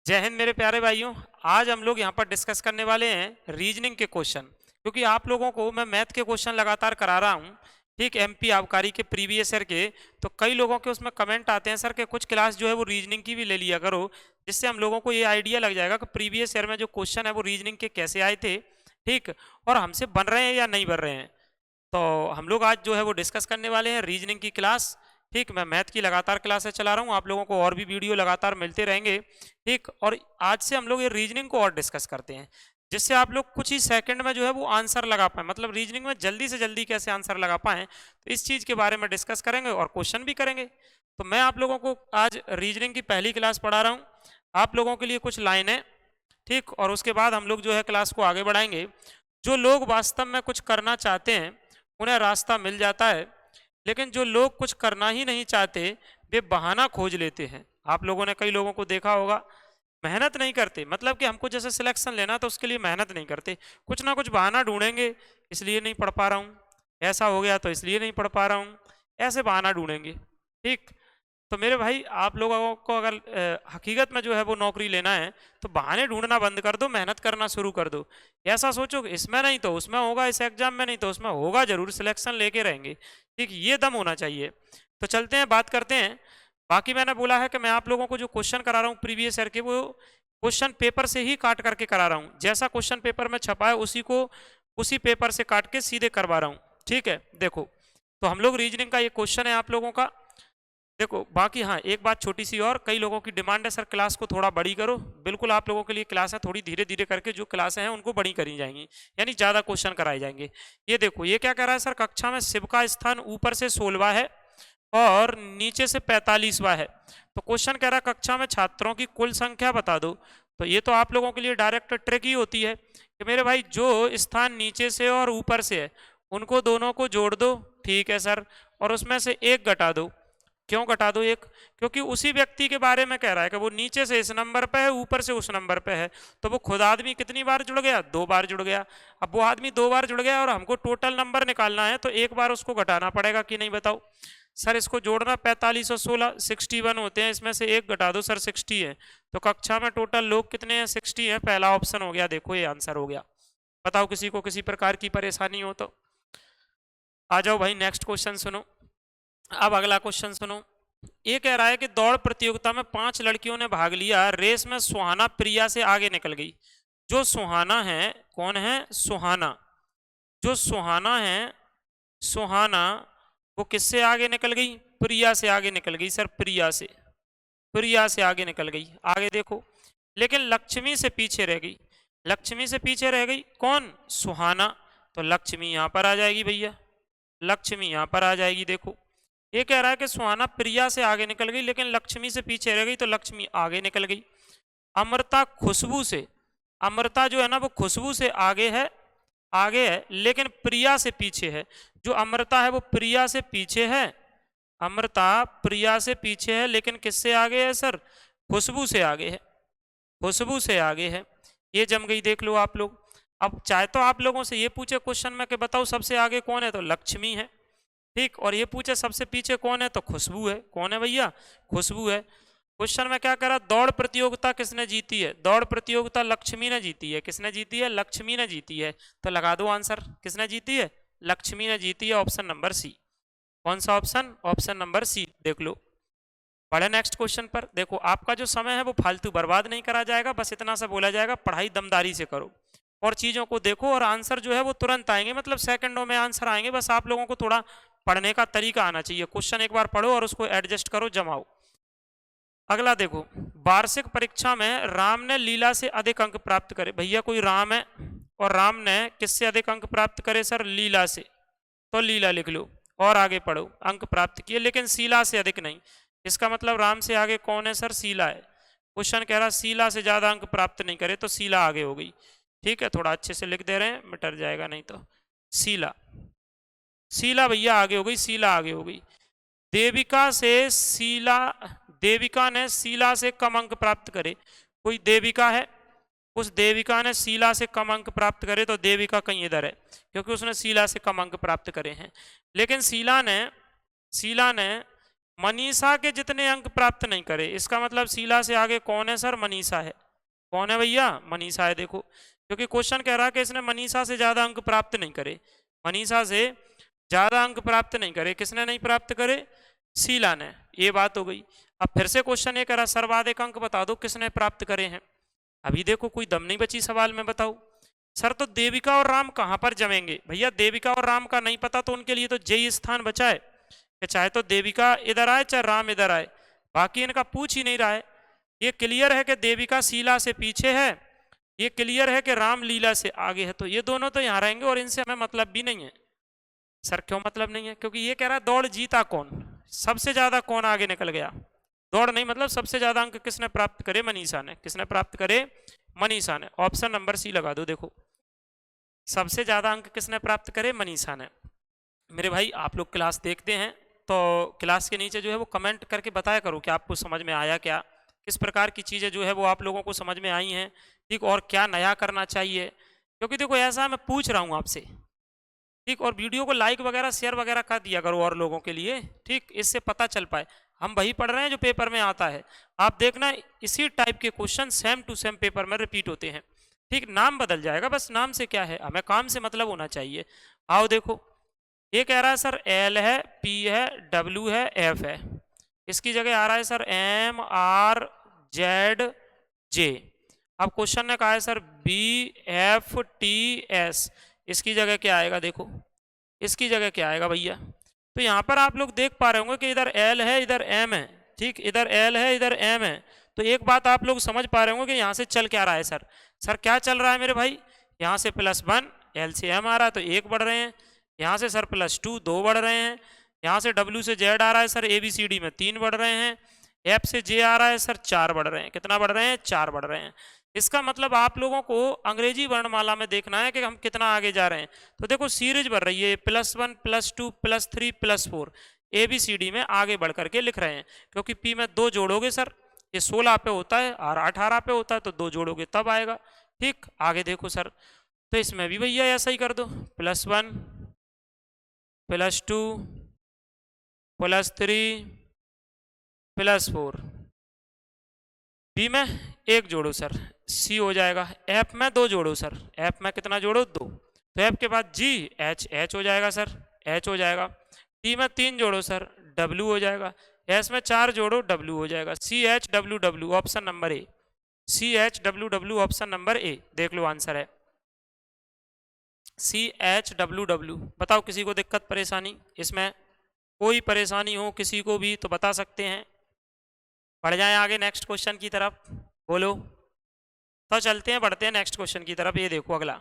जय हिंद मेरे प्यारे भाइयों। आज हम लोग यहाँ पर डिस्कस करने वाले हैं रीजनिंग के क्वेश्चन, क्योंकि आप लोगों को मैं मैथ के क्वेश्चन लगातार करा रहा हूँ। ठीक, एमपी आबकारी के प्रीवियस ईयर के। तो कई लोगों के उसमें कमेंट आते हैं, सर के कुछ क्लास जो है वो रीजनिंग की भी ले लिया करो, जिससे हम लोगों को ये आइडिया लग जाएगा कि प्रीवियस ईयर में जो क्वेश्चन है वो रीजनिंग के कैसे आए थे। ठीक, और हमसे बन रहे हैं या नहीं बन रहे हैं। तो हम लोग आज जो है वो डिस्कस करने वाले हैं रीजनिंग की क्लास। ठीक, मैं मैथ की लगातार क्लासेस चला रहा हूँ, आप लोगों को और भी वीडियो लगातार मिलते रहेंगे। ठीक, और आज से हम लोग ये रीजनिंग को और डिस्कस करते हैं, जिससे आप लोग कुछ ही सेकंड में जो है वो आंसर लगा पाए, मतलब रीजनिंग में जल्दी से जल्दी कैसे आंसर लगा पाएं, तो इस चीज़ के बारे में डिस्कस करेंगे और क्वेश्चन भी करेंगे। तो मैं आप लोगों को आज रीजनिंग की पहली क्लास पढ़ा रहा हूँ, आप लोगों के लिए कुछ लाइनें। ठीक, और उसके बाद हम लोग जो है क्लास को आगे बढ़ाएंगे। जो लोग वास्तव में कुछ करना चाहते हैं उन्हें रास्ता मिल जाता है, लेकिन जो लोग कुछ करना ही नहीं चाहते वे बहाना खोज लेते हैं। आप लोगों ने कई लोगों को देखा होगा, मेहनत नहीं करते, मतलब कि हमको जैसे सिलेक्शन लेना तो उसके लिए मेहनत नहीं करते, कुछ ना कुछ बहाना ढूंढेंगे, इसलिए नहीं पढ़ पा रहा हूँ, ऐसा हो गया तो इसलिए नहीं पढ़ पा रहा हूँ, ऐसे बहाना ढूंढेंगे। ठीक, तो मेरे भाई आप लोगों को अगर हकीकत में जो है वो नौकरी लेना है तो बहाने ढूंढना बंद कर दो, मेहनत करना शुरू कर दो। ऐसा सोचो कि इसमें नहीं तो उसमें होगा, इस एग्जाम में नहीं तो उसमें होगा जरूर, सिलेक्शन लेके रहेंगे। ठीक, ये दम होना चाहिए। तो चलते हैं, बात करते हैं। बाकी मैंने बोला है कि मैं आप लोगों को जो क्वेश्चन करा रहा हूँ प्रीवियस ईयर के, वो क्वेश्चन पेपर से ही काट करके करा रहा हूँ। जैसा क्वेश्चन पेपर में छपा है उसी को उसी पेपर से काट के सीधे करवा रहा हूँ। ठीक है, देखो तो हम लोग रीजनिंग का ये क्वेश्चन है आप लोगों का। देखो बाकी हाँ, एक बात छोटी सी और, कई लोगों की डिमांड है सर क्लास को थोड़ा बड़ी करो। बिल्कुल आप लोगों के लिए क्लास है, थोड़ी धीरे धीरे करके जो क्लासें हैं उनको बड़ी करी जाएंगी, यानी ज़्यादा क्वेश्चन कराए जाएंगे। ये देखो ये क्या कह रहा है सर, कक्षा में शिव का स्थान ऊपर से 16वां है और नीचे से 45वां है। तो क्वेश्चन कह रहा है कक्षा में छात्रों की कुल संख्या बता दो। तो ये तो आप लोगों के लिए डायरेक्ट ट्रिक ही होती है कि मेरे भाई जो स्थान नीचे से और ऊपर से है उनको दोनों को जोड़ दो। ठीक है सर, और उसमें से एक घटा दो। क्यों घटा दो एक? क्योंकि उसी व्यक्ति के बारे में कह रहा है कि वो नीचे से इस नंबर पे है, ऊपर से उस नंबर पे है। तो वो खुद आदमी कितनी बार जुड़ गया? 2 बार जुड़ गया। अब वो आदमी 2 बार जुड़ गया और हमको टोटल नंबर निकालना है, तो एक बार उसको घटाना पड़ेगा कि नहीं बताओ? सर इसको जोड़ना 45 और 16 61 होते हैं, इसमें से एक घटा दो सर 60 है। तो कक्षा में टोटल लोग कितने हैं? 60 है। पहला ऑप्शन हो गया, देखो ये आंसर हो गया। बताओ किसी को किसी प्रकार की परेशानी हो तो आ जाओ भाई, नेक्स्ट क्वेश्चन सुनो। अब अगला क्वेश्चन सुनो। ये कह रहा है कि दौड़ प्रतियोगिता में 5 लड़कियों ने भाग लिया, रेस में सुहाना प्रिया से आगे निकल गई। जो सुहाना है, कौन है? सुहाना। जो सुहाना है, सुहाना, वो किससे आगे निकल गई? प्रिया से आगे निकल गई सर, प्रिया से। प्रिया से आगे निकल गई। आगे देखो, लेकिन लक्ष्मी से पीछे रह गई। लक्ष्मी से पीछे रह गई कौन? सुहाना। तो लक्ष्मी यहां पर आ जाएगी भैया, लक्ष्मी यहां पर आ जाएगी। देखो ये कह रहा है कि सुहाना प्रिया से आगे निकल गई लेकिन लक्ष्मी से पीछे रह गई, तो लक्ष्मी आगे निकल गई। अमृता खुशबू से, अमृता जो है ना वो खुशबू से आगे है, आगे है, लेकिन प्रिया से पीछे है। जो अमृता है वो प्रिया से पीछे है, अमृता प्रिया से पीछे है, लेकिन किससे आगे है सर? खुशबू से आगे है, खुशबू से आगे है। ये जम गई, देख लो आप लोग। अब चाहे तो आप लोगों से ये पूछे क्वेश्चन में कि बताओ सबसे आगे कौन है, तो लक्ष्मी है। ठीक, और ये पूछे सबसे पीछे कौन है, तो खुशबू है। कौन है भैया? खुशबू है। क्वेश्चन में क्या करा? दौड़ प्रतियोगिता किसने जीती है? दौड़ प्रतियोगिता लक्ष्मी ने जीती है। किसने जीती है? लक्ष्मी ने जीती है। तो लगा दो आंसर, किसने जीती है? लक्ष्मी ने जीती है। Option number C. कौन सा ऑप्शन? ऑप्शन नंबर सी। देख लो, बढ़े नेक्स्ट क्वेश्चन पर। देखो आपका जो समय है वो फालतू बर्बाद नहीं करा जाएगा, बस इतना सा बोला जाएगा, पढ़ाई दमदारी से करो और चीज़ों को देखो, और आंसर जो है वो तुरंत आएंगे, मतलब सेकंडों में आंसर आएंगे। बस आप लोगों को थोड़ा पढ़ने का तरीका आना चाहिए। क्वेश्चन एक बार पढ़ो और उसको एडजस्ट करो, जमाओ। अगला देखो, वार्षिक परीक्षा में राम ने लीला से अधिक अंक प्राप्त करे। भैया कोई राम है और राम ने किससे अधिक अंक प्राप्त करे सर? लीला से। तो लीला लिख लो और आगे पढ़ो, अंक प्राप्त किए, लेकिन शीला से अधिक नहीं। इसका मतलब राम से आगे कौन है सर? शीला है। क्वेश्चन कह रहा शीला से ज्यादा अंक प्राप्त नहीं करे, तो शीला आगे हो गई। ठीक है, थोड़ा अच्छे से लिख दे रहे हैं, मिटर जाएगा नहीं तो। शीला, शीला भैया आगे हो गई, शीला आगे हो गई। देविका से शीला, देविका ने शीला से कम अंक प्राप्त करे। कोई देविका है, उस देविका ने शीला से कम अंक प्राप्त करे, तो देविका कहीं इधर है क्योंकि उसने शीला से कम अंक प्राप्त करे हैं। लेकिन शीला ने मनीषा के जितने अंक प्राप्त नहीं करे, इसका मतलब शीला से आगे कौन है सर? मनीषा है। कौन है भैया? मनीषा है। देखो क्योंकि क्वेश्चन कह रहा है कि इसने मनीषा से ज्यादा अंक प्राप्त नहीं करे, मनीषा से ज्यादा अंक प्राप्त नहीं करे। किसने नहीं प्राप्त करे? शीला ने। ये बात हो गई। अब फिर से क्वेश्चन ये कह रहा सर्वाधिक अंक बता दो किसने प्राप्त करे हैं। अभी देखो कोई दम नहीं बची सवाल में, बताओ सर तो देविका और राम कहां पर जमेंगे? भैया देविका और राम का नहीं पता तो उनके लिए तो जेई स्थान बचा है कि चाहे तो देविका इधर आए चाहे राम इधर आए, बाकी इनका पूछ ही नहीं रहा है। ये क्लियर है कि देविका शीला से पीछे है, ये क्लियर है कि राम लीला से आगे है, तो ये दोनों तो यहाँ रहेंगे और इनसे हमें मतलब भी नहीं है। सर क्यों मतलब नहीं है? क्योंकि ये कह रहा है दौड़ जीता कौन, सबसे ज्यादा कौन आगे निकल गया। दौड़ नहीं, मतलब सबसे ज्यादा अंक किसने प्राप्त करे? मनीषा ने। किसने प्राप्त करे? मनीषा ने। ऑप्शन नंबर सी लगा दो। देखो सबसे ज्यादा अंक किसने प्राप्त करे? मनीषा ने। मेरे भाई आप लोग क्लास देखते हैं तो क्लास के नीचे जो है वो कमेंट करके बताया करो कि आपको समझ में आया क्या, किस प्रकार की चीज़ें जो है वो आप लोगों को समझ में आई हैं, ठीक, और क्या नया करना चाहिए। क्योंकि देखो ऐसा मैं पूछ रहा हूँ आपसे, ठीक, और वीडियो को लाइक वगैरह शेयर वगैरह कर दिया करो और लोगों के लिए, ठीक, इससे पता चल पाए। हम वही पढ़ रहे हैं जो पेपर में आता है, आप देखना इसी टाइप के question same to same paper में रिपीट होते हैं, ठीक, नाम बदल जाएगा बस, नाम से क्या है, हमें काम से मतलब होना चाहिए। आओ देखो ये कह रहा है सर एल है, पी है, डब्ल्यू है, एफ है, इसकी जगह आ रहा है sir M R Z J. अब क्वेश्चन ने कहा है sir B F T S, इसकी जगह क्या आएगा? देखो इसकी जगह क्या आएगा भैया? तो यहाँ पर आप लोग देख पा रहे होंगे कि इधर एल है इधर एम है, ठीक, इधर एल है इधर एम है। तो एक बात आप लोग समझ पा रहे होंगे कि यहाँ से चल क्या रहा है सर? सर क्या चल रहा है मेरे भाई? यहाँ से +1 एल से एम आ रहा है तो 1 बढ़ रहे हैं, यहाँ से सर +2 2 बढ़ रहे हैं, यहाँ से डब्ल्यू से जेड आ रहा है sir A B C D में 3 बढ़ रहे हैं, एफ से जे आ रहा है सर 4 बढ़ रहे हैं। कितना बढ़ रहे हैं? 4 बढ़ रहे हैं। इसका मतलब आप लोगों को अंग्रेजी वर्णमाला में देखना है कि हम कितना आगे जा रहे हैं। तो देखो सीरीज बढ़ रही है, +1 +2 +3 +4 ए बी सी डी में आगे बढ़ करके लिख रहे हैं, क्योंकि पी में 2 जोड़ोगे सर ये 16 पे होता है और 18 पे होता है, तो 2 जोड़ोगे तब आएगा, ठीक। आगे देखो सर तो इसमें भी भैया ऐसा ही कर दो, +1 +2 +3 +4, बी में 1 जोड़ो सर सी हो जाएगा, एफ में 2 जोड़ो सर, एफ में कितना जोड़ो? 2, तो एफ के बाद जी एच एच हो जाएगा सर, एच हो जाएगा, टी में 3 जोड़ो सर डब्ल्यू हो जाएगा, एस में 4 जोड़ो डब्ल्यू हो जाएगा, C H W W option number A, C H W W option number A, देख लो आंसर है सी एच डब्ल्यू डब्ल्यू। बताओ किसी को दिक्कत परेशानी, इसमें कोई परेशानी हो किसी को भी तो बता सकते हैं। बढ़ जाए आगे नेक्स्ट क्वेश्चन की तरफ, बोलो। तो चलते हैं, बढ़ते हैं नेक्स्ट क्वेश्चन की तरफ। ये देखो अगला,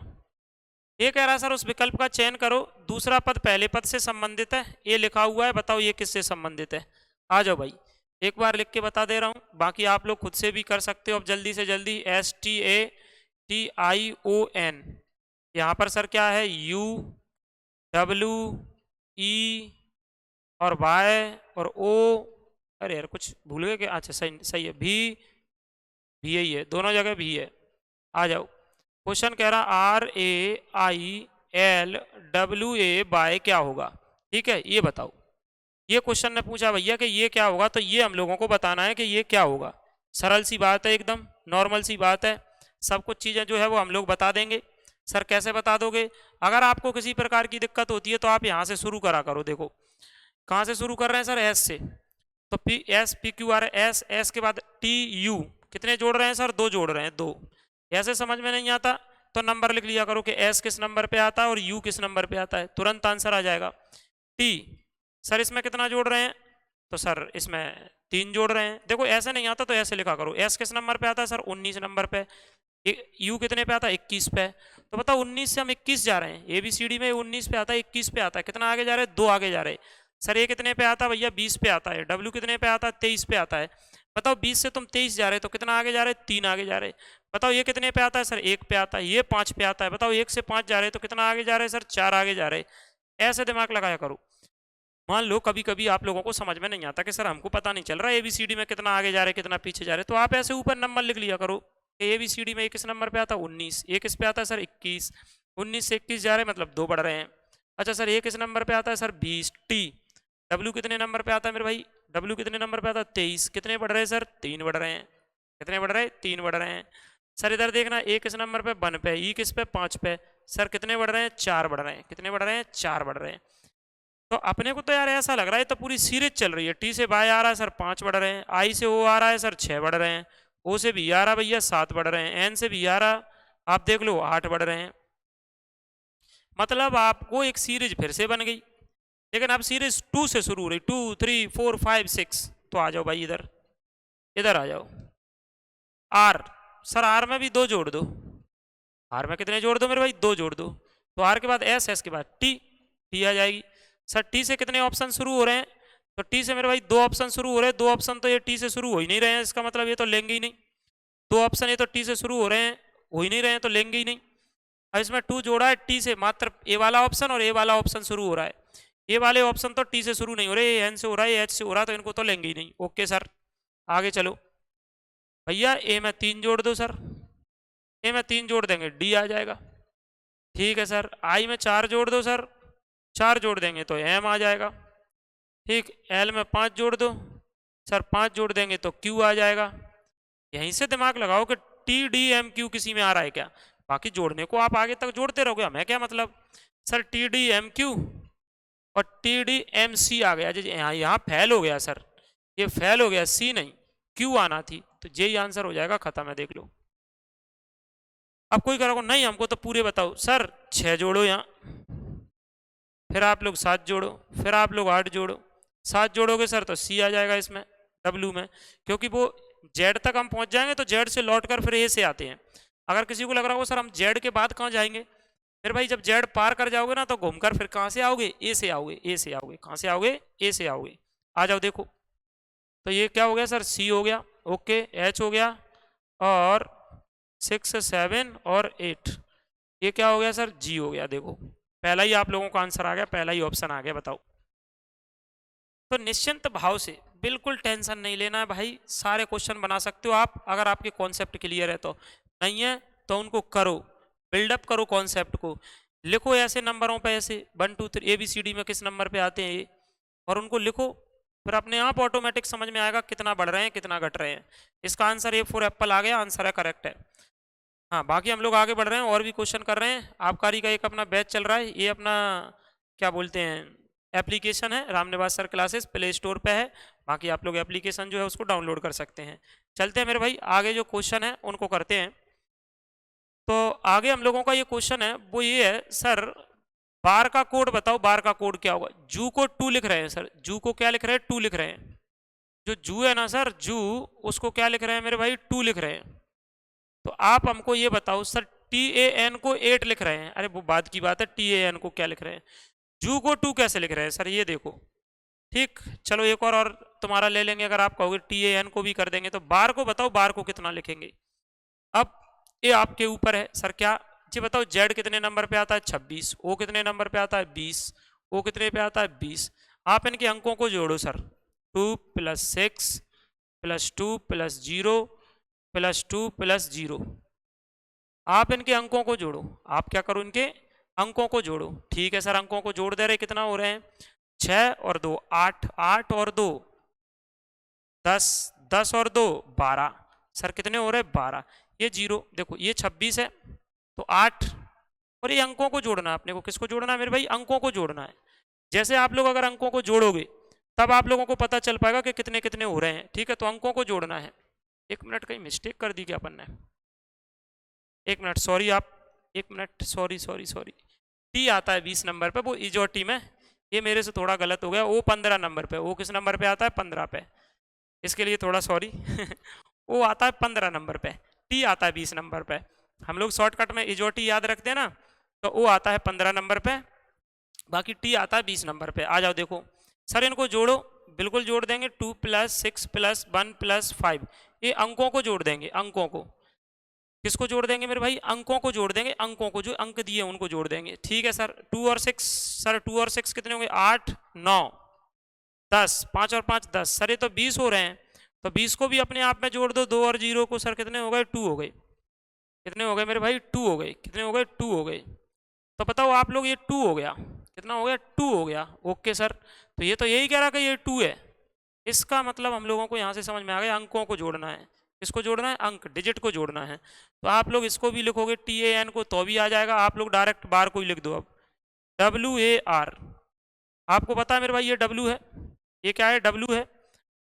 ये कह रहा है सर उस विकल्प का चयन करो दूसरा पद पहले पद से संबंधित है, ये लिखा हुआ है, बताओ ये किससे संबंधित है। आ जाओ भाई, एक बार लिख के बता दे रहा हूँ, बाकी आप लोग खुद से भी कर सकते हो। अब जल्दी से जल्दी, STATION, यहाँ पर सर क्या है? U W E और Y और O, अरे यार कुछ भूल गए क्या? अच्छा सही सही है, भी यही है, दोनों जगह भी है। आ जाओ, क्वेश्चन कह रहा RAILWA क्या होगा, ठीक है, ये बताओ। ये क्वेश्चन ने पूछा भैया कि ये क्या होगा, तो ये हम लोगों को बताना है कि ये क्या होगा। सरल सी बात है, एकदम नॉर्मल सी बात है, सब कुछ चीज़ें जो है वो हम लोग बता देंगे। सर कैसे बता दोगे? अगर आपको किसी प्रकार की दिक्कत होती है तो आप यहाँ से शुरू करा करो। देखो कहाँ से शुरू कर रहे हैं सर? एस से, तो P S P Q R S, S के बाद टी यू, कितने जोड़ रहे हैं सर? 2 जोड़ रहे हैं, 2। ऐसे समझ में नहीं आता तो नंबर लिख लिया करो कि एस किस नंबर पे आता है और यू किस नंबर पे आता है, तुरंत आंसर आ जाएगा। टी सर इसमें कितना जोड़ रहे हैं? तो सर इसमें 3 जोड़ रहे हैं। देखो ऐसे नहीं आता तो ऐसे लिखा करो, एस किस नंबर पे आता है सर? 19 नंबर पे। यू कितने पे आता है? 21 पे। तो बताओ 19 से हम 21 जा रहे हैं, ए बी सी डी में 19 पे आता है, 21 पे आता है, कितना आगे जा रहे हैं? 2 आगे जा रहे हैं। सर ये कितने पे आता है भैया? 20 पे आता है। डब्ल्यू कितने पे आता है? 23 पे आता है। बताओ 20 से तुम 23 जा रहे हो तो कितना आगे जा रहे हैं? 3 आगे जा रहे हैं। बताओ ये कितने पे आता है सर? 1 पे आता है। ये 5 पे आता है। बताओ 1 से 5 जा रहे हैं तो कितना आगे जा रहे हैं सर? 4 आगे जा रहे हैं। ऐसे दिमाग लगाया करो। मान लो कभी कभी आप लोगों को समझ में नहीं आता कि सर हमको पता नहीं चल रहा एबीसीडी में कितना आगे जा रहे हैं कितना पीछे जा रहे हैं, तो आप ऐसे ऊपर नंबर लिख लिया करो। एबीसीडी में किस नंबर पे आता है? 19। ये किस पे आता है सर? 21। 19 से 21 जा रहे हैं मतलब 2 बढ़ रहे हैं। अच्छा सर ये किस नंबर पे आता है सर? 20। टी डब्ल्यू कितने नंबर पे आता है मेरे भाई? डब्ल्यू कितने नंबर पे आता है 23, कितने बढ़ रहे हैं सर 3 बढ़ रहे हैं, कितने बढ़ रहे हैं 3 बढ़ रहे हैं। सर इधर देखना ए किस नंबर पे 1 पे, ई किस पे 5 पे, सर कितने बढ़ रहे हैं 4 बढ़ रहे हैं, कितने बढ़ रहे हैं 4 बढ़ रहे हैं। तो अपने को तो यार ऐसा लग रहा है तो पूरी सीरीज चल रही है, टी से बाय आ रहा है सर 5 बढ़ रहे हैं, आई से ओ आ रहा है सर 6 बढ़ रहे हैं, ओ से भी आ रहा भैया 7 बढ़ रहे हैं, एन से भी आ रहा आप देख लो 8 बढ़ रहे हैं। मतलब आपको एक सीरीज फिर से बन गई, लेकिन अब सीरीज 2 से शुरू हो रही, 2 3 4 5 6। तो आ जाओ भाई इधर, इधर आ जाओ। आर, सर आर में भी 2 जोड़ दो, आर में कितने जोड़ दो मेरे भाई 2 जोड़ दो। तो आर के बाद एस, एस के बाद टी, टी आ जाएगी। सर टी से कितने ऑप्शन शुरू हो रहे हैं, तो टी से मेरे भाई 2 ऑप्शन शुरू हो रहे हैं, 2 ऑप्शन तो ये टी से शुरू हो ही नहीं रहे हैं, इसका मतलब ये तो लेंगे ही नहीं। 2 ऑप्शन ये तो टी से शुरू हो रहे हैं, हो ही नहीं रहे हैं, तो लेंगे ही नहीं। अब इसमें 2 जोड़ा है टी से, मात्र ए वाला ऑप्शन और ए वाला ऑप्शन शुरू हो रहा है, ए वाले ऑप्शन तो टी से शुरू नहीं हो रहे, एन से हो रहा है, एच से हो रहा है, तो इनको तो लेंगे ही नहीं। ओके सर आगे चलो भैया, ए में 3 जोड़ दो सर, ए में 3 जोड़ देंगे डी आ जाएगा। ठीक है सर, आई में 4 जोड़ दो सर, 4 जोड़ देंगे तो एम आ जाएगा। ठीक, एल में 5 जोड़ दो सर, 5 जोड़ देंगे तो क्यू आ जाएगा। यहीं से दिमाग लगाओ कि टी डी एम क्यू किसी में आ रहा है क्या, बाकी जोड़ने को आप आगे तक जोड़ते रहोगे, हमें क्या मतलब। Sir T D M Q और टी डी एम सी आ गया, यहाँ फेल हो गया सर, ये फेल हो गया, सी नहीं क्यू आना थी, तो यही आंसर हो जाएगा, खत्म है देख लो। अब कोई करोगे नहीं हमको तो पूरे बताओ, सर 6 जोड़ो यहाँ, फिर आप लोग 7 जोड़ो, फिर आप लोग 8 जोड़ो, 7 जोड़ोगे सर तो सी आ जाएगा इसमें डब्ल्यू में, क्योंकि वो जेड तक हम पहुंच जाएंगे तो जेड से लौट कर फिर ए से आते हैं। अगर किसी को लग रहा हो सर हम जेड के बाद कहाँ जाएंगे, फिर भाई जब जेड पार कर जाओगे ना तो घूमकर फिर कहाँ से आओगे, ए से आओगे, ए से आओगे, कहाँ से आओगे, ए से आओगे। आ जाओ देखो, तो ये क्या हो गया सर सी हो गया, ओके एच हो गया, और 6 7 और 8 ये क्या हो गया सर जी हो गया। देखो पहला ही आप लोगों का आंसर आ गया, पहला ही ऑप्शन आ गया, बताओ। तो निश्चिंत भाव से बिल्कुल टेंशन नहीं लेना है भाई, सारे क्वेश्चन बना सकते हो आप, अगर आपके कॉन्सेप्ट क्लियर है तो, नहीं है तो उनको करो, बिल्डअप करो कॉन्सेप्ट को, लिखो ऐसे नंबरों पे, ऐसे 1 2 3 ABCD में किस नंबर पे आते हैं ये, और उनको लिखो, फिर अपने आप ऑटोमेटिक समझ में आएगा कितना बढ़ रहे हैं कितना घट रहे हैं। इसका आंसर ए फॉर एप्पल आ गया, आंसर है करेक्ट है। हाँ बाकी हम लोग आगे बढ़ रहे हैं और भी क्वेश्चन कर रहे हैं। आबकारी का एक अपना बैच चल रहा है, ये अपना क्या बोलते हैं एप्लीकेशन है, Ramniwas sir classes play store पे है, बाकी आप लोग एप्लीकेशन जो है उसको डाउनलोड कर सकते हैं। चलते हैं मेरे भाई आगे, जो क्वेश्चन है उनको करते हैं। तो आगे हम लोगों का ये क्वेश्चन है वो ये है, सर बार का कोड बताओ, बार का कोड क्या होगा। जू को 2 लिख रहे हैं सर, जू को क्या लिख रहे हैं 2 लिख रहे हैं, जो जू है ना सर जू, उसको क्या लिख रहे हैं मेरे भाई 2 लिख रहे हैं। तो आप हमको ये बताओ सर TAN को 8 लिख रहे हैं, अरे वो बात की बात है, TAN को क्या लिख रहे हैं, जू को 2 कैसे लिख रहे हैं सर, ये देखो। ठीक चलो एक और तुम्हारा ले लेंगे, अगर आप कहोगे TAN को भी कर देंगे, तो बार को बताओ, बार को कितना लिखेंगे। अब ये आपके ऊपर है सर, क्या जी बताओ, जेड कितने नंबर पे आता है 26, ओ कितने नंबर पे आता है 20, ओ कितने पे आता है 20। आप इनके अंकों को जोड़ो सर, 2 + 6 + 2 + 0 + 2 + 0, आप इनके अंकों को जोड़ो, आप क्या करो इनके अंकों को जोड़ो। ठीक है सर अंकों को जोड़ दे रहे, कितना हो रहे हैं 6 और 2 8, 8 और 2 10, 10 और 2 12, सर कितने हो रहे हैं 12, ये 0 देखो, ये 26 है तो 8, और ये अंकों को जोड़ना है अपने को, किसको जोड़ना है मेरे भाई, अंकों को जोड़ना है। जैसे आप लोग अगर अंकों को जोड़ोगे तब आप लोगों को पता चल पाएगा कि कितने कितने हो रहे हैं। ठीक है तो अंकों को जोड़ना है। 1 मिनट, कहीं मिस्टेक कर दी क्या अपन ने, 1 मिनट सॉरी, आप 1 minute sorry sorry sorry, T आता है 20 नंबर पे, वो इजोटी में, ये मेरे से थोड़ा गलत हो गया, वो 15 नंबर पे, वो किस नंबर पे आता है 15 पे, इसके लिए थोड़ा सॉरी वो आता है 15 नंबर पे, टी आता है 20 नंबर पे। हम लोग शॉर्टकट में इजोटी याद रखते हैं ना, तो वो आता है 15 नंबर पे, बाकी टी आता है 20 नंबर पे। आ जाओ देखो सर इनको जोड़ो, बिल्कुल जोड़ देंगे, 2 + 6 + 1 + 5, ये अंकों को जोड़ देंगे, अंकों को, किसको जोड़ देंगे मेरे भाई, अंकों को जोड़ देंगे, अंकों को जो अंक दिए उनको जोड़ देंगे। ठीक है सर 2 और 6, सर 2 और 6 कितने होंगे 8 9 10, 5 और 5 10, सर ये तो 20 हो रहे हैं, तो 20 को भी अपने आप में जोड़ दो, 2 और 0 को, सर कितने हो गए 2 हो गए, कितने हो गए मेरे भाई 2 हो गए, कितने हो गए 2 हो गए। तो बताओ आप लोग ये 2 हो गया, कितना हो गया 2 हो गया। ओके सर, तो ये तो यही कह रहा कि ये 2 है, इसका मतलब हम लोगों को यहाँ से समझ में आ गया, अंकों को जोड़ना है। इसको जोड़ना है, अंक डिजिट को जोड़ना है। तो आप लोग इसको भी लिखोगे TAN को तो भी आ जाएगा, आप लोग डायरेक्ट बार को ही लिख दो। अब WAR, आपको पता है मेरे भाई ये W है, ये क्या है, W है।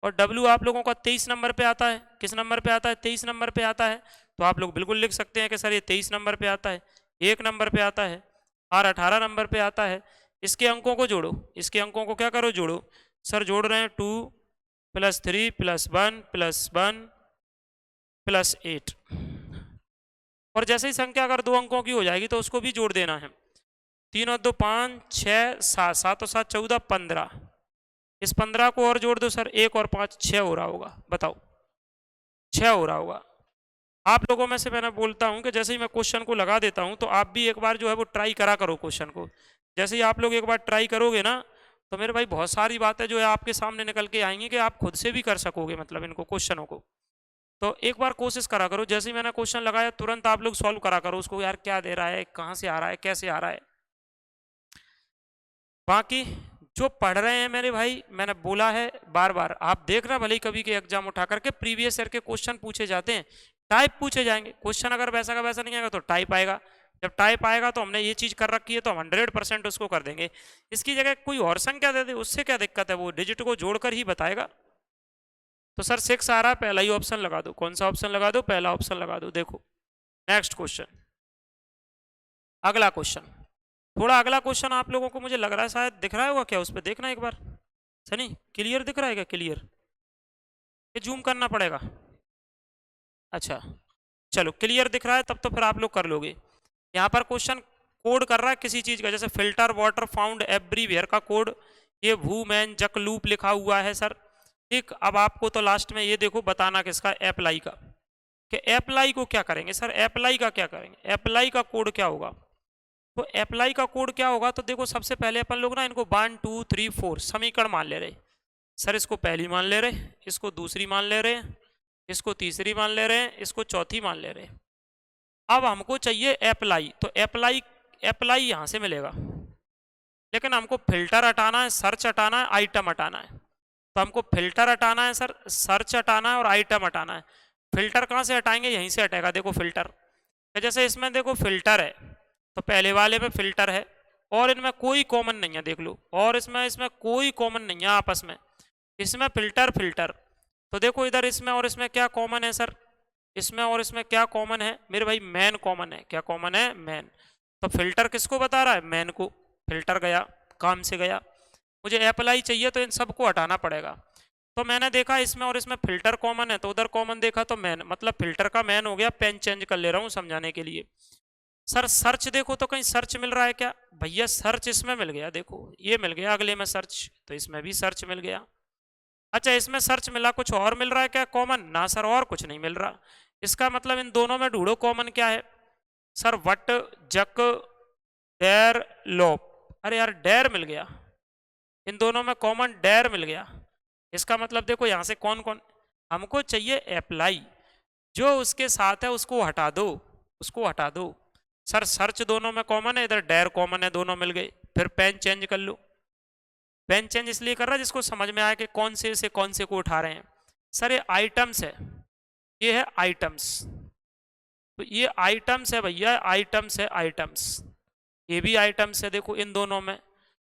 और W आप लोगों का 23 नंबर पे आता है। किस नंबर पे आता है, 23 नंबर पे आता है। तो आप लोग बिल्कुल लिख सकते हैं कि सर ये 23 नंबर पे आता है, 1 नंबर पे आता है और 18 नंबर पे आता है। इसके अंकों को जोड़ो, इसके अंकों को क्या करो, जोड़ो। सर जोड़ रहे हैं 2 + 3 + 1 + 1 + 8। और जैसे ही संख्या अगर 2 अंकों की हो जाएगी तो उसको भी जोड़ देना है। 3 और 2 5, 6 7, 7 और 7 14, 15। इस 15 को और जोड़ दो सर, 1 और 5 6 हो रहा होगा, बताओ 6 हो रहा होगा। आप लोगों में से मैंने बोलता हूं कि जैसे ही मैं क्वेश्चन को लगा देता हूं तो आप भी एक बार जो है वो ट्राई करा करो क्वेश्चन को। जैसे ही आप लोग एक बार ट्राई करोगे ना तो मेरे भाई बहुत सारी बातें जो है आपके सामने निकल के आएंगी कि आप खुद से भी कर सकोगे, मतलब इनको क्वेश्चनों को। तो एक बार कोशिश करा करो, जैसे ही मैंने क्वेश्चन लगाया तुरंत आप लोग सॉल्व करा करो उसको, यार क्या दे रहा है, कहाँ से आ रहा है, कैसे आ रहा है। बाकी जो पढ़ रहे हैं मेरे भाई, मैंने बोला है बार बार, आप देखना भले ही कभी के एग्जाम उठा करके प्रीवियस ईयर के क्वेश्चन पूछे जाते हैं, टाइप पूछे जाएंगे। क्वेश्चन अगर वैसा का वैसा नहीं आएगा तो टाइप आएगा। जब टाइप आएगा तो हमने ये चीज कर रखी है तो हम 100% उसको कर देंगे। इसकी जगह कोई और संख्या दे दे उससे क्या दिक्कत है, वो डिजिट को जोड़कर ही बताएगा। तो सर 6 आ रहा है, पहला ही ऑप्शन लगा दो। कौन सा ऑप्शन लगा दो, पहला ऑप्शन लगा दो। देखो नेक्स्ट क्वेश्चन, अगला क्वेश्चन। थोड़ा अगला क्वेश्चन आप लोगों को मुझे लग रहा है शायद दिख रहा होगा, क्या उस पर देखना एक बार। सनी क्लियर दिख रहा है क्या, क्लियर, ये जूम करना पड़ेगा। अच्छा चलो क्लियर दिख रहा है तब तो फिर आप लोग कर लोगे। यहाँ पर क्वेश्चन कोड कर रहा है किसी चीज का, जैसे फिल्टर वाटर फाउंड एवरीवेयर का कोड, ये वू मैन जक लूप लिखा हुआ है सर। ठीक, अब आपको तो लास्ट में ये देखो बताना किसका, अप्लाई का, कि अप्लाई को क्या करेंगे सर, अप्लाई का क्या करेंगे, अप्लाई का कोड क्या होगा। तो अप्लाई का कोड क्या होगा, तो देखो सबसे पहले अपन लोग ना इनको 1 2 3 4 समीकरण मान ले रहे सर। इसको पहली मान ले रहे, इसको दूसरी मान ले रहे, इसको तीसरी मान ले रहे हैं, इसको चौथी मान ले रहे हैं। अब हमको चाहिए अप्लाई, तो अप्लाई अप्लाई यहाँ से मिलेगा, लेकिन हमको फिल्टर हटाना है, सर्च हटाना है, आइटम हटाना है। तो हमको फिल्टर हटाना है सर, सर्च हटाना है और आइटम हटाना है। फिल्टर कहाँ से हटाएंगे, यहीं से हटेगा। देखो फिल्टर, जैसे इसमें देखो फिल्टर है तो पहले वाले में फिल्टर है और इनमें कोई कॉमन नहीं है, देख लो, और इसमें कोई कॉमन नहीं है आपस में, इसमें फिल्टर फिल्टर। तो देखो इधर इसमें और इसमें क्या कॉमन है सर, इसमें और इसमें क्या कॉमन है मेरे भाई, मैन कॉमन है। क्या कॉमन है, मैन। तो फिल्टर किसको बता रहा है, मैन को। फिल्टर गया, काम से गया। मुझे अप्लाई चाहिए तो इन सबको हटाना पड़ेगा। तो मैंने देखा इसमें और इसमें फिल्टर कॉमन है तो उधर कॉमन देखा तो मैन, मतलब फिल्टर का मैन हो गया। पेन चेंज कर ले रहा हूँ समझाने के लिए। सर सर्च देखो तो कहीं सर्च मिल रहा है क्या, भैया सर्च इसमें मिल गया, देखो ये मिल गया अगले में सर्च, तो इसमें भी सर्च मिल गया। अच्छा इसमें सर्च मिला, कुछ और मिल रहा है क्या कॉमन, ना सर और कुछ नहीं मिल रहा। इसका मतलब इन दोनों में ढूंढो कॉमन क्या है। सर वट जक डेर लोप, अरे यार डेर मिल गया, इन दोनों में कॉमन डेर मिल गया। इसका मतलब देखो यहां से कौन कौन, हमको चाहिए अप्लाई, जो उसके साथ है उसको हटा दो, उसको हटा दो। सर सर्च दोनों में कॉमन है, इधर डेर कॉमन है, दोनों मिल गए। फिर पेन चेंज कर लो। पेन चेंज इसलिए कर रहा है जिसको समझ में आया कि कौन से कौन से को उठा रहे हैं। सर ये आइटम्स है, ये है आइटम्स, तो ये आइटम्स है भैया, आइटम्स है, आइटम्स, ये भी आइटम्स है। देखो इन दोनों में,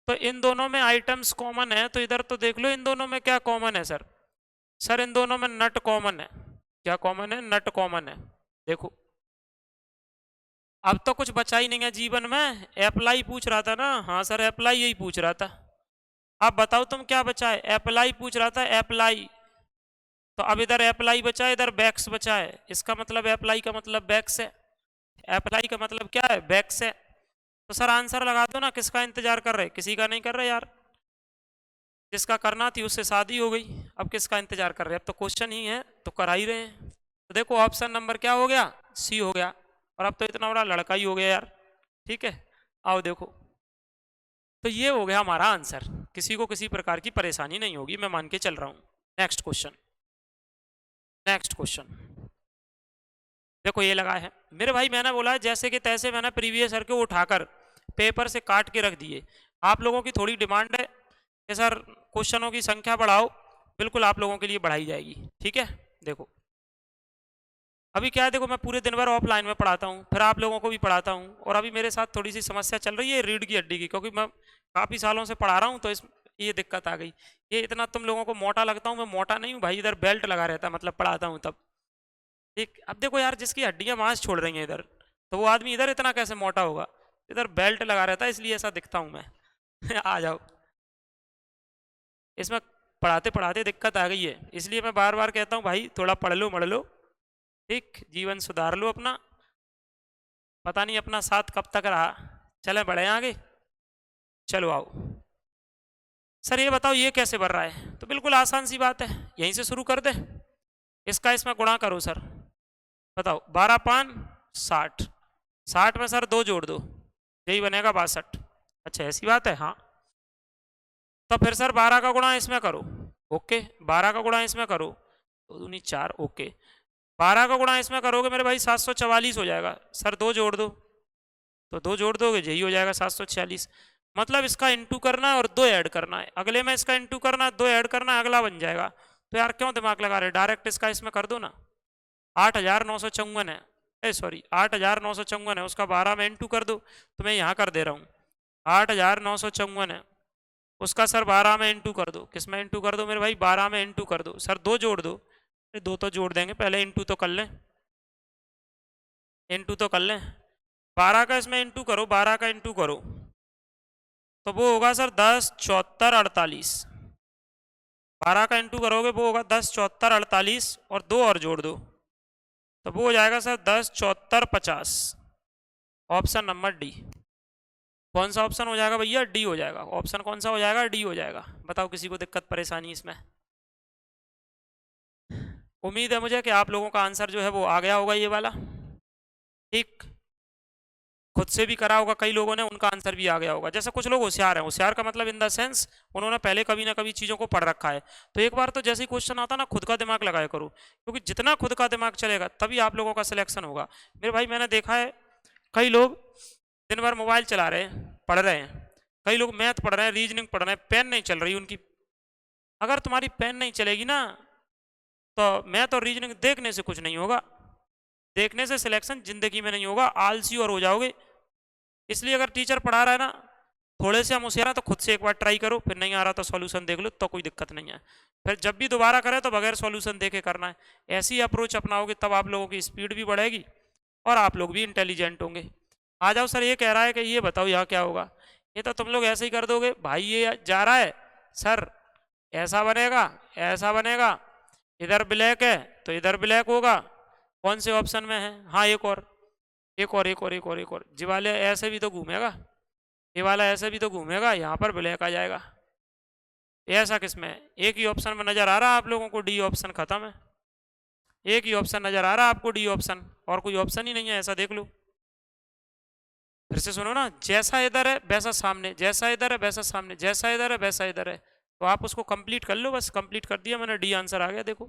तो इन दोनों में आइटम्स कॉमन है, तो इधर तो देख लो इन दोनों में क्या कॉमन है सर। सर इन दोनों में नट कॉमन है। क्या कॉमन है, नट कॉमन है। देखो अब तो कुछ बचा ही नहीं है जीवन में। अप्लाई पूछ रहा था ना, हाँ सर अप्लाई यही पूछ रहा था। अब बताओ तुम क्या बचा है, अप्लाई पूछ रहा था, अप्लाई। तो अब इधर अप्लाई बचा है, इधर बैक्स बचा है। इसका मतलब अप्लाई का मतलब बैक्स है, अप्लाई का मतलब क्या है, बैक्स है। तो सर आंसर लगा दो ना, किसका इंतजार कर रहे, किसी का नहीं कर रहे यार। जिसका करना थी उससे शादी हो गई, अब किसका इंतजार कर रहे हैं, अब तो क्वेश्चन ही है तो करा ही रहे हैं। तो देखो ऑप्शन नंबर क्या हो गया, सी हो गया। और अब तो इतना बड़ा लड़का ही हो गया यार। ठीक है, आओ देखो, तो ये हो गया हमारा आंसर। किसी को किसी प्रकार की परेशानी नहीं होगी, मैं मान के चल रहा हूं। नेक्स्ट क्वेश्चन, नेक्स्ट क्वेश्चन देखो ये लगा है मेरे भाई, मैंने बोला है जैसे कि तैसे मैंने प्रीवियस ईयर को उठाकर पेपर से काट के रख दिए। आप लोगों की थोड़ी डिमांड है कि सर क्वेश्चनों की संख्या बढ़ाओ, बिल्कुल आप लोगों के लिए बढ़ाई जाएगी। ठीक है, देखो अभी क्या है, देखो मैं पूरे दिन भर ऑफलाइन में पढ़ाता हूँ, फिर आप लोगों को भी पढ़ाता हूँ, और अभी मेरे साथ थोड़ी सी समस्या चल रही है रीढ़ की हड्डी की, क्योंकि मैं काफ़ी सालों से पढ़ा रहा हूँ, तो इस ये दिक्कत आ गई। ये इतना तुम लोगों को मोटा लगता हूँ, मैं मोटा नहीं हूँ भाई, इधर बेल्ट लगा रहता है, मतलब पढ़ाता हूँ तब। ठीक, अब देखो यार, जिसकी हड्डियां मांस छोड़ रही हैं इधर, तो वो आदमी इधर इतना कैसे मोटा होगा? इधर बेल्ट लगा रहता है, इसलिए ऐसा दिखता हूँ मैं। आ जाओ, इसमें पढ़ाते पढ़ाते दिक्कत आ गई है, इसलिए मैं बार बार कहता हूँ भाई थोड़ा पढ़ लो मढ़ लो, ठीक, जीवन सुधार लो अपना। पता नहीं अपना साथ कब तक रहा, चले बढ़े आगे। चलो आओ सर, ये बताओ ये कैसे बढ़ रहा है? तो बिल्कुल आसान सी बात है, यहीं से शुरू कर दे। इसका इसमें गुणा करो सर, बताओ 12 पान 60, 60 में सर 2 जोड़ दो, यही बनेगा 62। अच्छा ऐसी बात है, हाँ। तो फिर सर 12 का गुणा इसमें करो, ओके, 12 का गुणा इसमें करो, 2 दूनी 4, ओके, 12 का गुणा इसमें करोगे मेरे भाई 744 हो जाएगा। सर 2 जोड़ दो, तो 2 जोड़ दोगे यही हो जाएगा 746। मतलब इसका इंटू करना है और 2 ऐड करना है, अगले में इसका इंटू करना है, 2 ऐड करना है, अगला बन जाएगा। तो यार क्यों दिमाग लगा रहे, डायरेक्ट इसका इसमें कर दो ना। 8954 है, सॉरी 8954 है, उसका 12 में इंटू कर दो, तो मैं यहाँ कर दे रहा हूँ 8954 है, उसका सर 12 में इंटू कर दो। किस में इंटू कर दो मेरे भाई? 12 में इंटू कर दो। सर 2 जोड़ दो, 2 तो जोड़ देंगे, पहले इंटू तो कर लें, इंटू तो कर लें। 12 का इसमें इंटू करो, 12 का इंटू करो, तो वो होगा सर 10 74 48। 12 का इंटू करोगे वो होगा 10 74 48, और 2 और जोड़ दो, तो वो हो जाएगा सर 10 74 50। Option number D. कौन सा ऑप्शन हो जाएगा भैया? डी हो जाएगा। ऑप्शन कौन सा हो जाएगा? डी हो जाएगा। बताओ किसी को दिक्कत परेशानी इसमें? उम्मीद है मुझे कि आप लोगों का आंसर जो है वो आ गया होगा ये वाला। ठीक, खुद से भी करा होगा कई लोगों ने, उनका आंसर भी आ गया होगा। जैसे कुछ लोग होशियार हैं, होशियार का मतलब इन द सेंस उन्होंने पहले कभी ना कभी चीज़ों को पढ़ रखा है, तो एक बार तो जैसे ही क्वेश्चन आता ना खुद का दिमाग लगाया करो, क्योंकि जितना खुद का दिमाग चलेगा तभी आप लोगों का सिलेक्शन होगा। मेरे भाई मैंने देखा है कई लोग दिन भर मोबाइल चला रहे हैं, पढ़ रहे हैं, कई लोग मैथ पढ़ रहे हैं, रीजनिंग पढ़ रहे हैं, पेन नहीं चल रही उनकी। अगर तुम्हारी पेन नहीं चलेगी ना, तो मैथ और रीजनिंग देखने से कुछ नहीं होगा, देखने से सिलेक्शन जिंदगी में नहीं होगा, आलसी और हो जाओगे। इसलिए अगर टीचर पढ़ा रहा है ना, थोड़े से हम होशियार हैं तो खुद से एक बार ट्राई करो, फिर नहीं आ रहा तो सॉल्यूशन देख लो, तो कोई दिक्कत नहीं है। फिर जब भी दोबारा करें तो बगैर सॉल्यूशन देखे करना है। ऐसी अप्रोच अपनाओगे तब आप लोगों की स्पीड भी बढ़ेगी और आप लोग भी इंटेलिजेंट होंगे। आ जाओ सर, ये कह रहा है कि ये बताओ यहाँ क्या होगा? ये तो तुम लोग ऐसे ही कर दोगे भाई, ये जा रहा है सर, ऐसा बनेगा, ऐसा बनेगा, इधर ब्लैक है तो इधर ब्लैक होगा, कौन से ऑप्शन में है? हाँ एक और, एक और, एक और, एक और, एक और, जी वाले ऐसे भी तो घूमेगा, ये वाला ऐसे भी तो घूमेगा, यहाँ पर ब्लैक आ जाएगा। ऐसा किसमें? एक ही ऑप्शन में नजर आ रहा है आप लोगों को, डी ऑप्शन खत्म है। एक ही ऑप्शन नजर आ रहा है आपको, डी ऑप्शन, और कोई ऑप्शन ही नहीं है, ऐसा देख लो। फिर से सुनो ना, जैसा इधर है वैसा सामने, जैसा इधर है वैसा सामने, जैसा इधर है वैसा इधर है, तो आप उसको कंप्लीट कर लो। बस कंप्लीट कर दिया मैंने, डी आंसर आ गया। देखो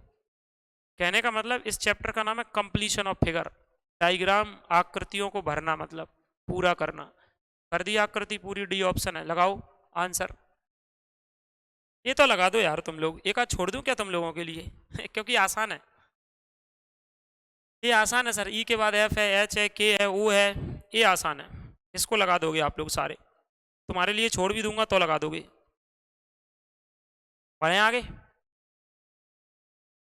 कहने का मतलब इस चैप्टर का नाम है कंप्लीशन ऑफ फिगर, डायग्राम, आकृतियों को भरना, मतलब पूरा करना। कर दी आकृति पूरी, डी ऑप्शन है, लगाओ आंसर। ये तो लगा दो यार तुम लोग, एक आध छोड़ दूं क्या तुम लोगों के लिए? क्योंकि आसान है, ये आसान है सर। ई के बाद एफ है, एच है, के है, ओ है, ये आसान है, इसको लगा दोगे आप लोग सारे। तुम्हारे लिए छोड़ भी दूंगा तो लगा दोगे। बढ़े आगे।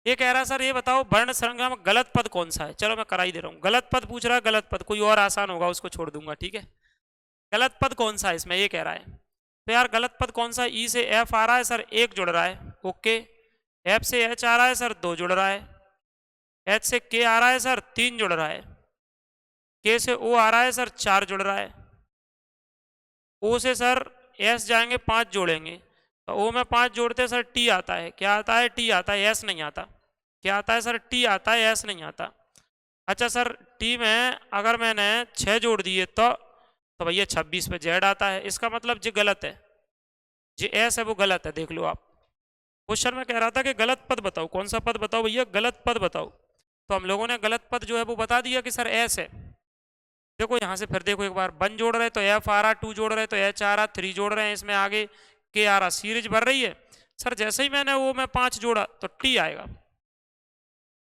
ये कह रहा है सर ये बताओ वर्ण श्रृंखला में गलत पद कौन सा है? चलो मैं करा ही दे रहा हूँ, गलत पद पूछ रहा है, गलत पद कोई और आसान होगा उसको छोड़ दूंगा, ठीक है। गलत पद कौन सा है इसमें, ये कह रहा है। तो यार गलत पद कौन सा है? ई से एफ आ रहा है सर, 1 जुड़ रहा है, ओके। एफ से एच आ रहा है सर, 2 जुड़ रहा है। एच से के आ रहा है सर, 3 जुड़ रहा है। के से ओ आ रहा है सर, 4 जुड़ रहा है। ओ से सर एस जाएंगे, 5 जोड़ेंगे, तो ओ में 5 जोड़ते सर टी आता है। क्या आता है? टी आता है, एस नहीं आता। क्या आता है सर? टी आता है, एस नहीं आता। अच्छा सर टी में अगर मैंने 6 जोड़ दिए तो भैया 26 पे जेड आता है। इसका मतलब जो गलत है, जो एस है वो गलत है, देख लो आप। क्वेश्चन में कह रहा था कि गलत पद बताओ, कौन सा पद बताओ भैया, गलत पद बताओ। तो हम लोगों ने गलत पद जो है वो बता दिया कि सर एस है। देखो यहाँ से फिर देखो एक बार, 1 जोड़ रहे तो एफ आ रहा, 2 जोड़ रहे तो एच आ रहा, 3 जोड़ रहे हैं इसमें आगे के आ रहा, सीरीज भर रही है। सर जैसे ही मैंने वो मैं 5 जोड़ा तो टी आएगा,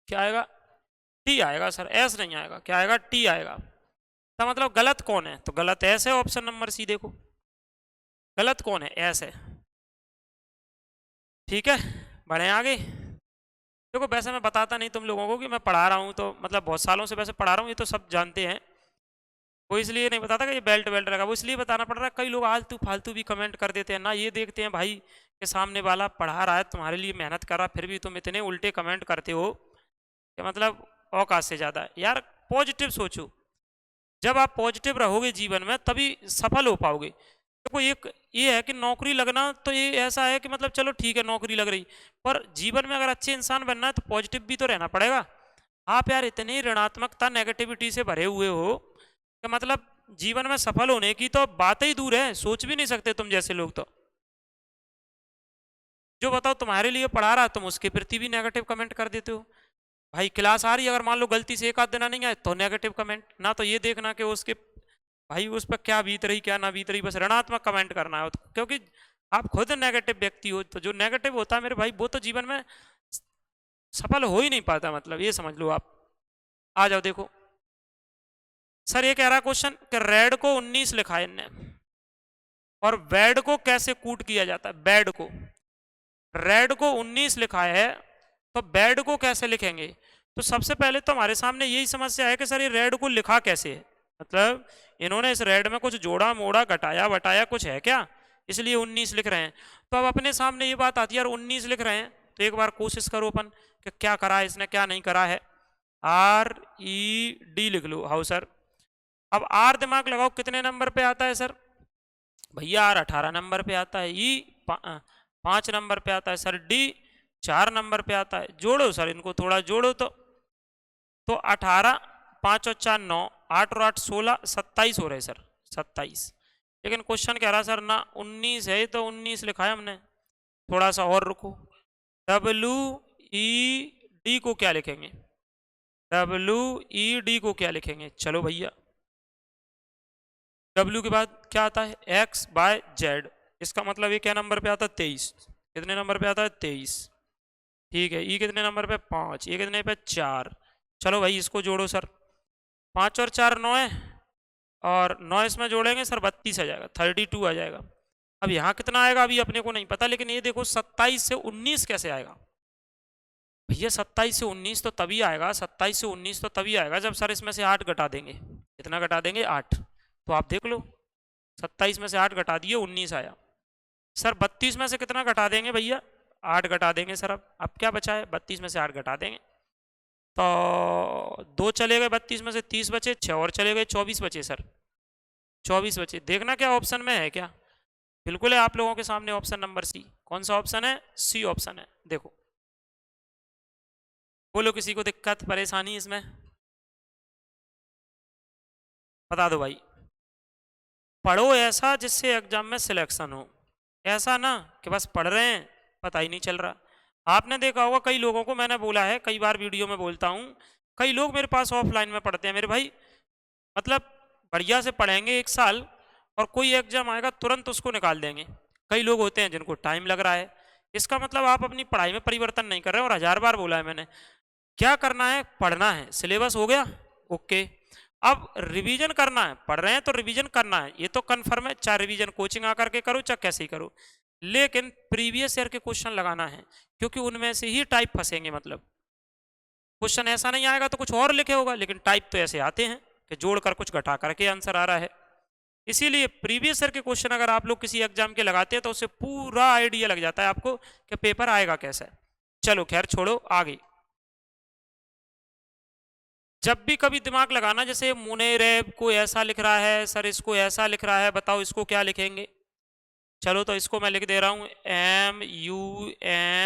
क्या आएगा, टी आएगा सर, एस नहीं आएगा, क्या आएगा, टी आएगा। तो मतलब गलत कौन है, तो गलत एस है, ऑप्शन नंबर सी देखो, गलत कौन है, एस है। ठीक है, बढ़े आगे। देखो वैसे मैं बताता नहीं तुम लोगों को कि मैं पढ़ा रहा हूँ, तो मतलब बहुत सालों से वैसे पढ़ा रहा हूँ, ये तो सब जानते हैं, वो इसलिए नहीं बताता कि ये बेल्ट बेल्ट लगा, वो इसलिए बताना पड़ रहा है। कई लोग आलतू फालतू भी कमेंट कर देते हैं ना, ये देखते हैं भाई कि सामने वाला पढ़ा रहा है, तुम्हारे लिए मेहनत कर रहा है, फिर भी तुम इतने उल्टे कमेंट करते हो कि मतलब औकात से ज़्यादा। यार पॉजिटिव सोचो, जब आप पॉजिटिव रहोगे जीवन में तभी सफल हो पाओगे। देखो एक ये है कि नौकरी लगना तो ये ऐसा है कि मतलब चलो ठीक है नौकरी लग रही, पर जीवन में अगर अच्छे इंसान बनना है तो पॉजिटिव भी तो रहना पड़ेगा। आप यार इतनी ऋणात्मकता नेगेटिविटी से भरे हुए हो कि मतलब जीवन में सफल होने की तो बात ही दूर है, सोच भी नहीं सकते तुम जैसे लोग। तो जो बताओ तुम्हारे लिए पढ़ा रहा तुम उसके प्रति भी नेगेटिव कमेंट कर देते हो। भाई क्लास आ रही अगर मान लो गलती से एक आध दिन नहीं आए तो नेगेटिव कमेंट, ना तो ये देखना कि उसके भाई उस पर क्या बीत रही क्या ना बीत रही, बस ऋणात्मक कमेंट करना है। तो क्योंकि आप खुद नेगेटिव व्यक्ति हो, तो जो नेगेटिव होता है मेरे भाई वो तो जीवन में सफल हो ही नहीं पाता, मतलब ये समझ लो आप। आ जाओ देखो सर, ये कह रहा क्वेश्चन कि रेड को 19 लिखा है इनने, और बैड को कैसे कूट किया जाता है, बैड को, रेड को 19 लिखा है तो बैड को कैसे लिखेंगे। तो सबसे पहले तो हमारे सामने यही समस्या है कि सर ये रेड को लिखा कैसे है, मतलब इन्होंने इस रेड में कुछ जोड़ा मोड़ा घटाया बटाया कुछ है क्या, इसलिए 19 लिख रहे हैं। तो अब अपने सामने ये बात आती है यार 19 लिख रहे हैं, तो एक बार कोशिश करो अपन कि क्या करा है इसने क्या नहीं करा है। आर ई डी लिख लो, हाउ सर। अब आर दिमाग लगाओ कितने नंबर पे आता है सर, भैया आर 18 नंबर पे आता है, ई 5 नंबर पे आता है सर, डी 4 नंबर पे आता है। जोड़ो सर इनको थोड़ा जोड़ो तो 18, 5 और 4 9, 8 और 8 16, 27 हो रहे सर, 27। लेकिन क्वेश्चन कह रहा सर ना 19 है, तो 19 लिखा है हमने, थोड़ा सा और रुको। डब्ल्यू ई डी को क्या लिखेंगे, डब्ल्यू ई डी को क्या लिखेंगे, चलो भैया डब्ल्यू के बाद क्या आता है, एक्स बाय जेड, इसका मतलब ये क्या नंबर पे आता है 23, कितने नंबर पे आता है 23। ठीक है, ई कितने नंबर पे 5, ये कितने पे 4। चलो भाई इसको जोड़ो सर, 5 और 4 9 है, और 9 इसमें जोड़ेंगे सर 32 आ जाएगा, 32 आ जाएगा। अब यहाँ कितना आएगा अभी अपने को नहीं पता, लेकिन ये देखो 27 से 19 कैसे आएगा भैया, 27 से 19 तो तभी आएगा, 27 से 19 तो तभी आएगा जब सर इसमें से 8 घटा देंगे। कितना घटा देंगे, 8। तो आप देख लो 27 में से 8 घटा दिए 19 आया। सर 32 में से कितना घटा देंगे भैया, 8 घटा देंगे सर। अब क्या बचा है, 32 में से 8 घटा देंगे तो 2 चले गए, 32 में से 30 बचे, 6 और चले गए 24 बचे सर, 24 बचे। देखना क्या ऑप्शन में है क्या, बिल्कुल है आप लोगों के सामने ऑप्शन नंबर सी। कौन सा ऑप्शन है, सी ऑप्शन है। देखो बोलो किसी को दिक्कत परेशानी इसमें, बता दो भाई। पढ़ो ऐसा जिससे एग्जाम में सिलेक्शन हो, ऐसा ना कि बस पढ़ रहे हैं पता ही नहीं चल रहा। आपने देखा होगा कई लोगों को, मैंने बोला है कई बार वीडियो में बोलता हूँ, कई लोग मेरे पास ऑफलाइन में पढ़ते हैं मेरे भाई, मतलब बढ़िया से पढ़ेंगे 1 साल और कोई एग्जाम आएगा तुरंत उसको निकाल देंगे। कई लोग होते हैं जिनको टाइम लग रहा है, इसका मतलब आप अपनी पढ़ाई में परिवर्तन नहीं कर रहे। और 1000 बार बोला है मैंने, क्या करना है, पढ़ना है, सिलेबस हो गया ओके, अब रिवीजन करना है, पढ़ रहे हैं तो रिवीजन करना है, ये तो कंफर्म है, चाहे रिवीजन कोचिंग आकर के करो चाहे कैसे ही करो, लेकिन प्रीवियस ईयर के क्वेश्चन लगाना है, क्योंकि उनमें से ही टाइप फंसेंगे। मतलब क्वेश्चन ऐसा नहीं आएगा तो कुछ और लिखे होगा, लेकिन टाइप तो ऐसे आते हैं कि जोड़कर कुछ घटा करके आंसर आ रहा है। इसीलिए प्रीवियस ईयर के क्वेश्चन अगर आप लोग किसी एग्जाम के लगाते हैं तो उससे पूरा आइडिया लग जाता है आपको कि पेपर आएगा कैसा है। चलो खैर छोड़ो आगे। जब भी कभी दिमाग लगाना, जैसे मुनेरेब को ऐसा लिख रहा है सर, इसको ऐसा लिख रहा है, बताओ इसको क्या लिखेंगे। चलो तो इसको मैं लिख दे रहा हूं MUNREB।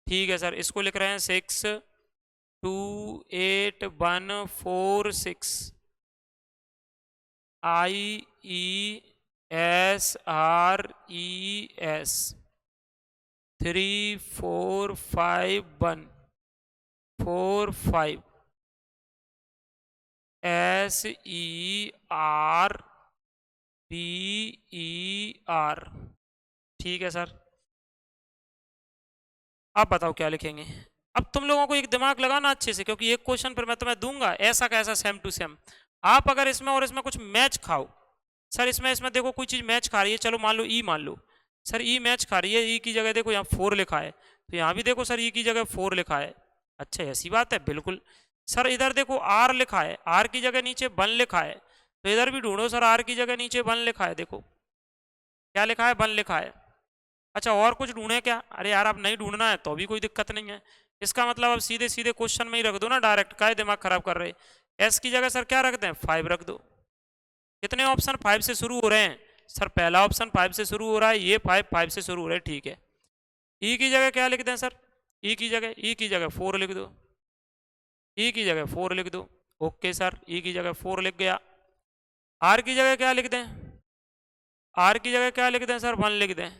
ठीक है सर, इसको लिख रहे हैं 628 146 IESRES 3451 45 SERBER। ठीक है सर, आप बताओ क्या लिखेंगे। अब तुम लोगों को एक दिमाग लगाना अच्छे से, क्योंकि एक क्वेश्चन पर मैं तुम्हें दूंगा ऐसा कैसा सेम टू सेम। आप अगर इसमें और इसमें कुछ मैच खाओ, सर इसमें इसमें देखो कोई चीज मैच खा रही है, चलो मान लो ई मान लो, सर ई मैच खा रही है, ई की जगह देखो यहाँ 4 लिखा है, तो यहाँ भी देखो सर ई की जगह 4 लिखा है। अच्छा ऐसी बात है, बिल्कुल। सर इधर देखो आर लिखा है, आर की जगह नीचे 1 लिखा है, तो इधर भी ढूंढो सर, आर की जगह नीचे 1 लिखा है, देखो क्या लिखा है, 1 लिखा है। अच्छा और कुछ ढूंढे क्या, अरे यार अब नहीं ढूंढना है तो भी कोई दिक्कत नहीं है, इसका मतलब अब सीधे सीधे क्वेश्चन में ही रख दो ना डायरेक्ट, काय दिमाग खराब कर रहे। एस की जगह सर क्या रखते हैं, 5 रख दो। कितने ऑप्शन 5 से शुरू हो रहे हैं, सर पहला ऑप्शन 5 से शुरू हो रहा है, ये 5 से शुरू हो रहे हैं, ठीक है। ई की जगह क्या लिख दें सर, ई की जगह 4 लिख दो, ई की जगह 4 लिख दो, ओके सर ई की जगह 4 लिख गया। आर की जगह क्या लिख दें, आर की जगह क्या लिख दें सर, 1 लिख दें।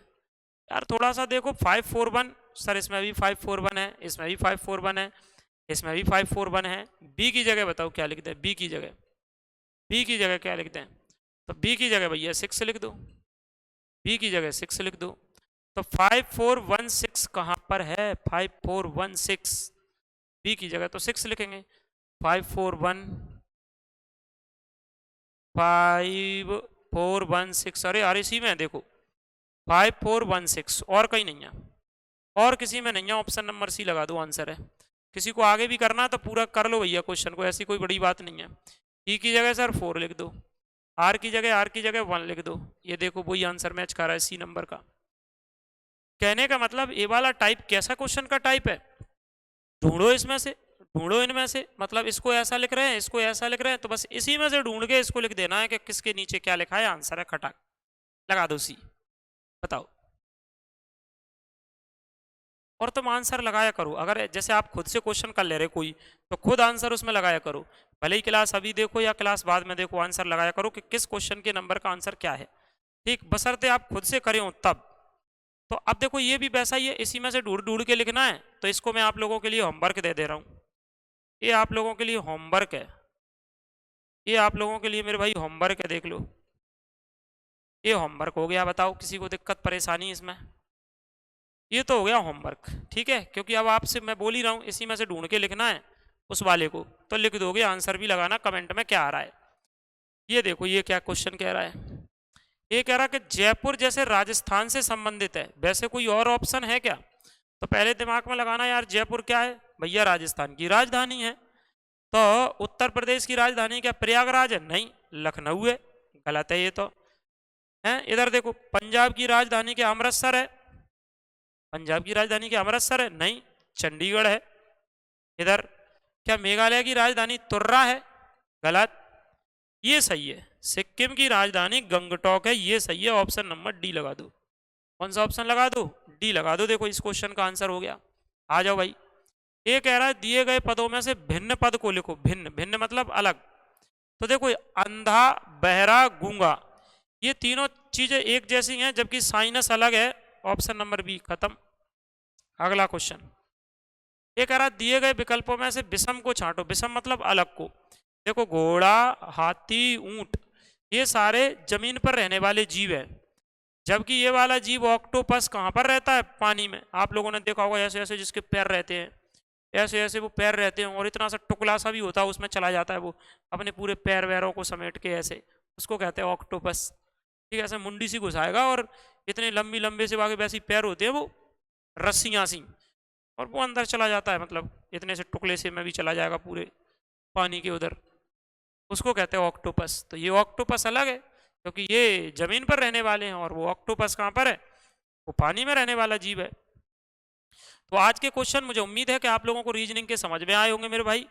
यार थोड़ा सा देखो 5 4 1, सर इसमें भी 5 4 1 है, इसमें भी 5 4 1 है, इसमें भी 5 4 1 है। बी की जगह बताओ क्या लिख दें, बी की जगह, बी की जगह क्या लिख दें, तो बी की जगह भैया 6 लिख दो, बी की जगह 6 लिख दो। तो 5 4 1 6 कहाँ पर है, 5 4 1 6, बी की जगह तो 6 लिखेंगे। 5 4 1 5 4 1 6, अरे यार इसी में है देखो 5 4 1 6, और कहीं नहीं है, और किसी में नहीं है, ऑप्शन नंबर सी लगा दो, आंसर है। किसी को आगे भी करना तो पूरा कर लो भैया क्वेश्चन को, ऐसी कोई बड़ी बात नहीं है। ई की जगह सर 4 लिख दो, आर की जगह 1 लिख दो, ये देखो वही आंसर मैच कर रहा है सी नंबर का। कहने का मतलब ये वाला टाइप कैसा क्वेश्चन का टाइप है, ढूंढो इसमें से, ढूंढो इनमें से, मतलब इसको ऐसा लिख रहे हैं, इसको ऐसा लिख रहे हैं, तो बस इसी में से ढूंढ के इसको लिख देना है कि किसके नीचे क्या लिखा है, आंसर है खटाक, लगा दो सी। बताओ, और तुम आंसर लगाया करो, अगर जैसे आप खुद से क्वेश्चन कर ले रहे कोई, तो खुद आंसर उसमें लगाया करो, भले ही क्लास अभी देखो या क्लास बाद में देखो, आंसर लगाया करो कि किस क्वेश्चन के नंबर का आंसर क्या है, ठीक, बशर्ते आप खुद से करें तब। तो अब देखो ये भी वैसा ही है, इसी में से ढूंढ ढूंढ के लिखना है, तो इसको मैं आप लोगों के लिए होमवर्क दे रहा हूँ, ये आप लोगों के लिए होमवर्क है, ये आप लोगों के लिए मेरे भाई होमवर्क है, देख लो ये होमवर्क हो गया। बताओ किसी को दिक्कत परेशानी इसमें, ये तो हो गया होमवर्क, ठीक है, क्योंकि अब आपसे मैं बोल ही रहा हूँ इसी में से ढूंढ के लिखना है उस वाले को, तो लिख दोगे, आंसर भी लगाना कमेंट में क्या आ रहा है। ये देखो ये क्या क्वेश्चन कह रहा है, ये कह रहा है कि जयपुर जैसे राजस्थान से संबंधित है, वैसे कोई और ऑप्शन है क्या, तो पहले दिमाग में लगाना यार जयपुर क्या है भैया, राजस्थान की राजधानी है। तो उत्तर प्रदेश की राजधानी क्या प्रयागराज है, नहीं लखनऊ है, गलत है ये तो है। इधर देखो पंजाब की राजधानी क्या अमृतसर है, पंजाब की राजधानी क्या अमृतसर है, नहीं चंडीगढ़ है। इधर क्या मेघालय की राजधानी तुर्रा है, गलत, ये सही है, सिक्किम की राजधानी गंगटोक है, ये सही है, ऑप्शन नंबर डी लगा दो। कौन सा ऑप्शन लगा दो, डी लगा दो, देखो इस क्वेश्चन का आंसर हो गया। आ जाओ भाई, ये कह रहा है दिए गए पदों में से भिन्न पद को लिखो, भिन्न भिन्न मतलब अलग, तो देखो अंधा बहरा गूंगा, ये तीनों चीजें एक जैसी हैं जबकि साइनस अलग है, ऑप्शन नंबर बी खत्म। अगला क्वेश्चन, ये कह रहा है दिए गए विकल्पों में से विषम को छांटो, विषम मतलब अलग को, देखो घोड़ा हाथी ऊंट ये सारे जमीन पर रहने वाले जीव हैं, जबकि ये वाला जीव ऑक्टोपस कहाँ पर रहता है, पानी में। आप लोगों ने देखा होगा ऐसे ऐसे जिसके पैर रहते हैं, ऐसे ऐसे वो पैर रहते हैं, और इतना सा टुकड़ा सा भी होता है उसमें चला जाता है वो अपने पूरे पैर वैरों को समेट के, ऐसे उसको कहते हैं ऑक्टोपस, ठीक है, ऐसे मुंडी सी घुसाएगा और इतने लंबी लंबे से वाके वैसे पैर होते हैं वो रस्सियाँ सी, और वो अंदर चला जाता है, मतलब इतने से टुकड़े से में भी चला जाएगा पूरे पानी के उधर, उसको कहते हैं ऑक्टोपस। तो ये ऑक्टोपस अलग है क्योंकि ये जमीन पर रहने वाले हैं, और वो ऑक्टोपस कहाँ पर है, वो पानी में रहने वाला जीव है। तो आज के क्वेश्चन मुझे उम्मीद है कि आप लोगों को रीजनिंग के समझ में आए होंगे मेरे भाई,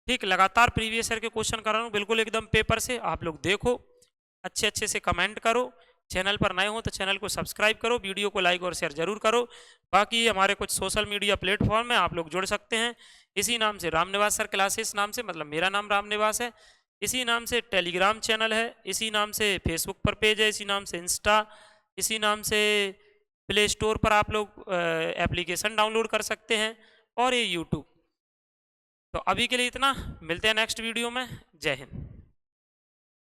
ठीक, लगातार प्रीवियस ईयर के क्वेश्चन कर रहा हूँ बिल्कुल एकदम पेपर से, आप लोग देखो, अच्छे अच्छे से कमेंट करो, चैनल पर नए हो तो चैनल को सब्सक्राइब करो, वीडियो को लाइक और शेयर जरूर करो। बाकी हमारे कुछ सोशल मीडिया प्लेटफॉर्म में आप लोग जुड़ सकते हैं, इसी नाम से रामनिवास सर क्लासेस नाम से, मतलब मेरा नाम रामनिवास है, इसी नाम से टेलीग्राम चैनल है, इसी नाम से फेसबुक पर पेज है, इसी नाम से इंस्टा, इसी नाम से प्ले स्टोर पर आप लोग एप्लीकेशन डाउनलोड कर सकते हैं, और ये यूट्यूब। तो अभी के लिए इतना, मिलते हैं नेक्स्ट वीडियो में, जय हिंद।